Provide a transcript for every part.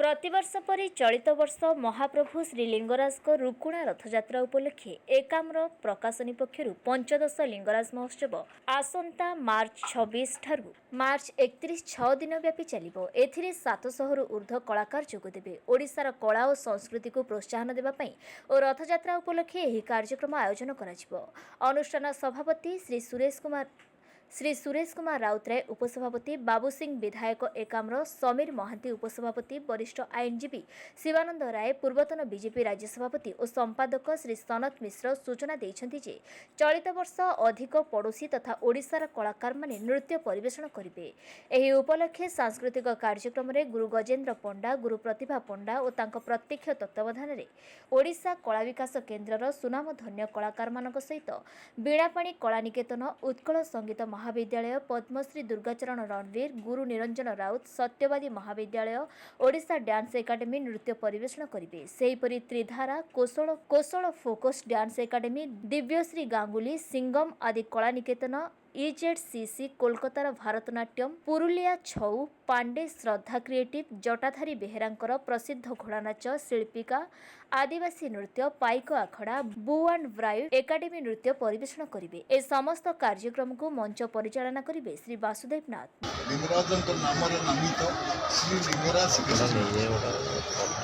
प्रतिवर्ष परि चलित वर्ष महाप्रभु श्रीलिंगराज रुकुणा रथयात्रा उपलक्षे एकाम्र प्रकाशनी पक्षर पंचदश लिंगराज महोत्सव आसंता मार्च 26 ठारू मार्च 31 6 दिन व्यापी चलिबो। एथिरे 700 रु ऊर्ध्व कलाकार जोगदेबे। ओडिशार कला और संस्कृति को प्रोत्साहन देबा पई और रथयात्रा उपलक्षे एही कार्यक्रम आयोजन कराजिबो। अनुष्ठान सभापति श्री सुरेश कुमार राउतराय, उपसभापति बाबू सिंह, विधायक एकाम्र समीर महांती, उपसभापति वरिष्ठ आईनजीवी शिवानंद राय, पूर्वतन बीजेपी राज्य सभापति और संपादक श्री सनत मिश्र सूचना देइछन्ति जे चलित वर्ष अधिक पड़ोशी तथा ओडिशार कलाकार माने नृत्य परिवेषण करिवे। एही उपलक्षे सांस्कृतिक कार्यक्रम रे गुरु गजेन्द्र पंडा, गुरु प्रतिभा पंडा और तांको प्रत्यक्ष तत्वावधान रे ओडिशा कला विकास केन्द्रर सुनामधन्य कलाकार मानक सहित बीणापाणी कला निकेतन, उत्कल संगीत महाविद्यालय, पद्मश्री दुर्गाचरण रणवीर, गुरु निरंजन राउत, सत्यवादी महाविद्यालय, ओडिशा डांस एकाडेमी नृत्य परिवेषण करिवे। सेहीपरि Tridhara, Koshal focus dance academy, Divyashree Ganguly, Singam आदि कला निकेतन, EZCC कोलकातार भारतनाट्यम, पुरुलिया छऊ, पांडे श्रद्धा क्रिएटिव, जटाधारी बेहेरांकर प्रसिद्ध घोड़ानाच, शिल्पिका, आदिवासी नृत्य, पाइक आखड़ा, बू एंड ब्राइड एकाडेमी नृत्य परिवेषण करिवे। ए समस्त कार्यक्रम को मंच परिचालना करिवे श्री वासुदेव नाथ। लिंगराजଙ୍କ नामରେ नामित श्री लिंगराज फेस्टिवल।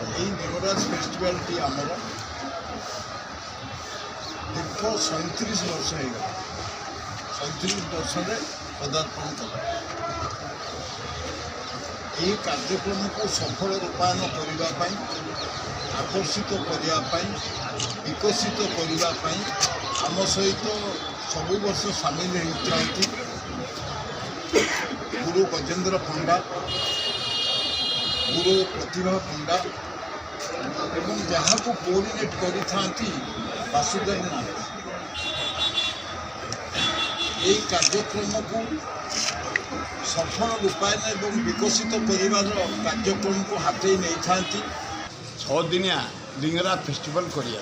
ଏହି लिंगराज फेस्टिवलଟି ଆମର ଦୀର୍ଘ 37 ବର୍ଷ ହେଇଗଲା। 37 ବର୍ଷରେ ପଦାର୍ପଣ କଲା। ଏହି କାର୍ଯ୍ୟକ୍ରମକୁ ସଫଳ ରୂପାୟନ କରିବା ପାଇଁ, ଆକର୍ଷିତ କରିବା ପାଇଁ, ବିକଶିତ କରିବା ପାଇଁ ଆମ ସହିତ ସବୁ ବର୍ଷ ସାମିଲ ହେଉଥାନ୍ତି गुरु गजेन्द्र पंडा, गुरु प्रतिभा पंडा एवं जहाँ को कोऑर्डिनेट करी वासुदेव नाथ। ये कार्यक्रम को सफल रूपायन एवं विकसित कर कार्यक्रम को हाथई नहीं था। 6 दिनिया लिंगराज फेस्टिवल करिया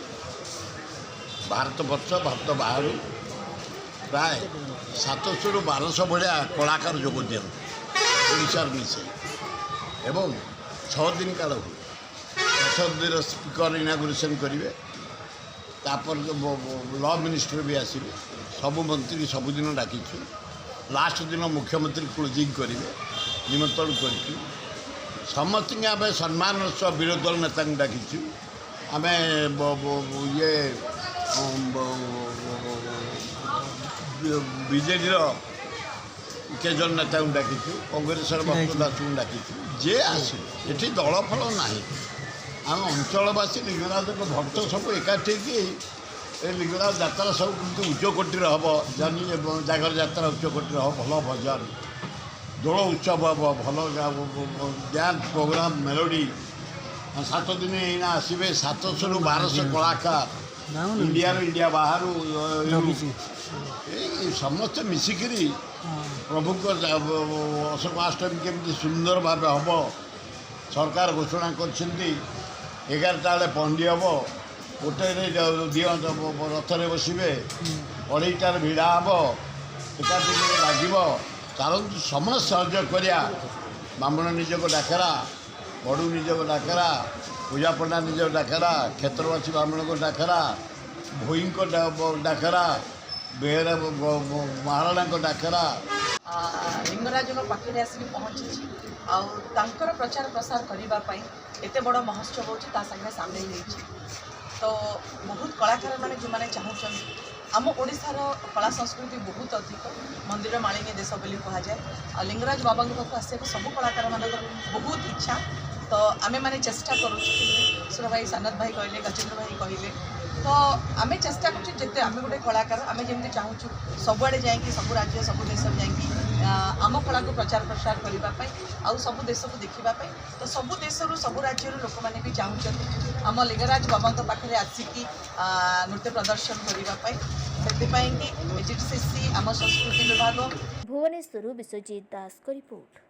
भारत वर्ष भारत बाहर प्राय 700 ରୁ 1200 भाया कलाकार जोग दिखार मिसे एवं 6 दिन काल हुए। 10 दिन स्पीकर इनागुरेसन करेंगे, तापर लॉ मिनिस्टर भी आसवे, सबू मंत्री सबुदिन डाकी, लास्ट दिन मुख्यमंत्री क्लोजिंग करेंगे निमंत्रण कर समस्त आम सम्मान सह विरोधी दल नेता डाकी आम ये बीजेडी केजन नेता डाकी, कांग्रेस भक्तदास डाकी, जे आसे दल फल ना आम अंचलवासी लिंगराज भक्त सब एकाठी लिंगराज यात्रा सब उच्चकोटीर हम जानी जागर यात्रा उच्चकोटीर हम भल भजन दोल उत्सव हम भल डांस प्रोग्राम मेलोडी 7 दिन यहाँ आसवे 700 ରୁ 1200 कलाकार इंडिया बाहर समस्त मिसिकी प्रभु अशोकाष्टमी केमती सुंदर भाव हम सरकार घोषणा कर 11टा बेले पंडी हम गोटे रथ बसवे 2:30 भिड़ा हम एकाठी लगे चलतु समस्त सहयोग करा। ब्राह्मण निजक डाकरा, बड़ू निजक डाकरा, पूजा पंडा निजक डाकरा, क्षेत्रवासी ब्राह्मण को डाकरा, भोई को डाकरा, बेहरा महाराणा को डाकरा। लिंगराज पाखे आसिक पहुँची आर प्रचार प्रसार करने एत बड़ महोत्सव होता सामिल हो तो बहुत कलाकार मैंने जो मैंने चाहूँ आम ओडिशार कला संस्कृति बहुत अधिक मंदिर मालिनी देश बोली कहुए आ लिंगराज बाबा पाख आसा सब कलाकार मान बहुत इच्छा तो आम मैंने चेष्टा करुर भाई सनत भाई कहले गजेन्द्र भाई कहले तो आम चेष्टा करते आम गोटे कलाकार आम जमी चाहूँ सबुआड़े जाकि सब राज्य सब देश जाकि आम कला को प्रचार प्रसार करने आउ सब देश को देखापी तो सब देश सब राज्य लोक मैंने भी चाहूँ आम लिंगराज बाबा पाखे आसिकी नृत्य प्रदर्शन करने से EZCC आम संस्कृति विभाग भुवनेश्वर विश्वजीत दास को रिपोर्ट।